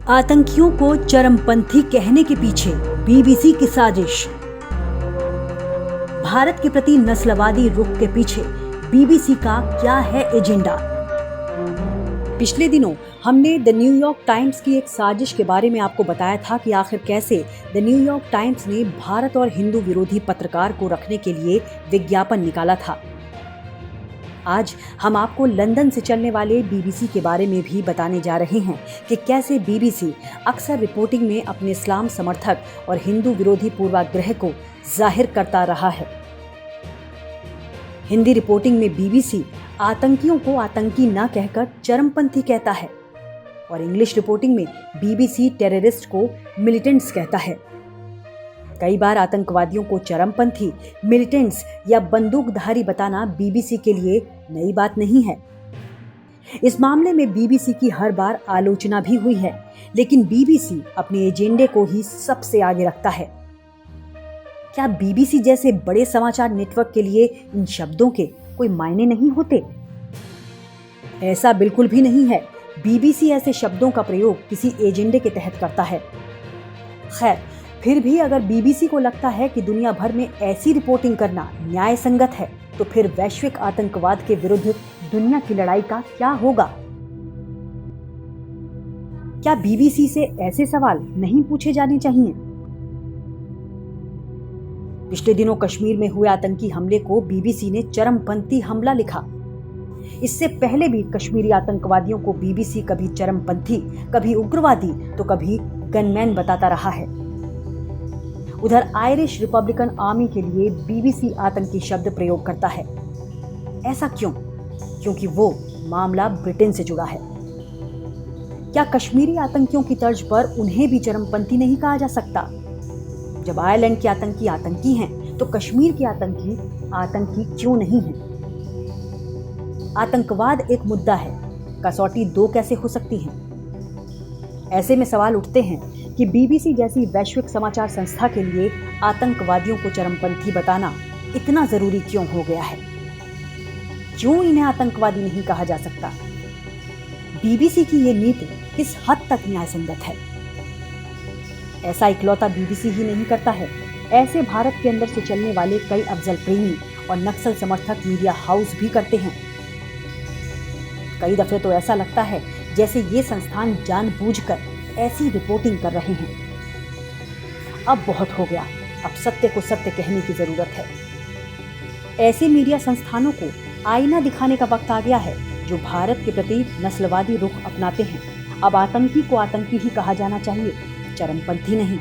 आतंकियों को चरमपंथी कहने के पीछे बीबीसी की साजिश। भारत के प्रति नस्लवादी रुख के पीछे बीबीसी का क्या है एजेंडा? पिछले दिनों हमने द न्यूयॉर्क टाइम्स की एक साजिश के बारे में आपको बताया था कि आखिर कैसे द न्यूयॉर्क टाइम्स ने भारत और हिंदू विरोधी पत्रकार को रखने के लिए विज्ञापन निकाला था। आज हम आपको लंदन से चलने वाले बीबीसी के बारे में भी बताने जा रहे हैं कि कैसे बीबीसी अक्सर रिपोर्टिंग में अपने इस्लाम समर्थक और हिंदू विरोधी पूर्वाग्रह को जाहिर करता रहा है। हिंदी रिपोर्टिंग में बीबीसी आतंकियों को आतंकी न कहकर चरमपंथी कहता है और इंग्लिश रिपोर्टिंग में बीबीसी टेररिस्ट को मिलिटेंट्स कहता है। कई बार आतंकवादियों को चरमपंथी, मिलिटेंट्स या बंदूकधारी बताना बीबीसी के लिए नई बात नहीं है। इस मामले में बीबीसी की हर बार आलोचना भी हुई है, लेकिन बीबीसी अपने एजेंडे को ही सबसे आगे रखता है। क्या बीबीसी जैसे बड़े समाचार नेटवर्क के लिए इन शब्दों के कोई मायने नहीं होते? ऐसा बिल्कुल भी नहीं है। बीबीसी ऐसे शब्दों का प्रयोग किसी एजेंडे के तहत करता है। खैर, फिर भी अगर बीबीसी को लगता है कि दुनिया भर में ऐसी रिपोर्टिंग करना न्याय संगत है, तो फिर वैश्विक आतंकवाद के विरुद्ध दुनिया की लड़ाई का क्या होगा? क्या बीबीसी से ऐसे सवाल नहीं पूछे जाने चाहिए? पिछले दिनों कश्मीर में हुए आतंकी हमले को बीबीसी ने चरमपंथी हमला लिखा। इससे पहले भी कश्मीरी आतंकवादियों को बीबीसी कभी चरमपंथी, कभी उग्रवादी तो कभी गनमैन बताता रहा है। उधर आयरिश रिपब्लिकन आर्मी के लिए बीबीसी आतंकी शब्द प्रयोग करता है। ऐसा क्यों? क्योंकि वो मामला ब्रिटेन से जुड़ा है। क्या कश्मीरी आतंकियों की तर्ज पर उन्हें भी चरमपंथी नहीं कहा जा सकता? जब आयरलैंड के आतंकी आतंकी हैं, तो कश्मीर के आतंकी आतंकी क्यों नहीं हैं? आतंकवाद एक मुद्दा है, कसौटी दो कैसे हो सकती है? ऐसे में सवाल उठते हैं कि बीबीसी जैसी वैश्विक समाचार संस्था के लिए आतंकवादियों को चरमपंथी बताना इतना जरूरी क्यों हो गया है? क्यों इन्हें आतंकवादी नहीं कहा जा सकता? बीबीसी की ये नीति किस हद तक न्याय संगत है? ऐसा इकलौता बीबीसी ही नहीं करता है। ऐसे भारत के अंदर से चलने वाले कई अफजल प्रेमी और नक्सल समर्थक मीडिया हाउस भी करते हैं। कई दफे तो ऐसा लगता है जैसे ये संस्थान जानबूझकर ऐसी रिपोर्टिंग कर रहे हैं। अब बहुत हो गया, अब सत्य को सत्य कहने की जरूरत है। ऐसे मीडिया संस्थानों को आईना दिखाने का वक्त आ गया है, जो भारत के प्रति नस्लवादी रुख अपनाते हैं। अब आतंकी को आतंकी ही कहा जाना चाहिए, चरमपंथी नहीं।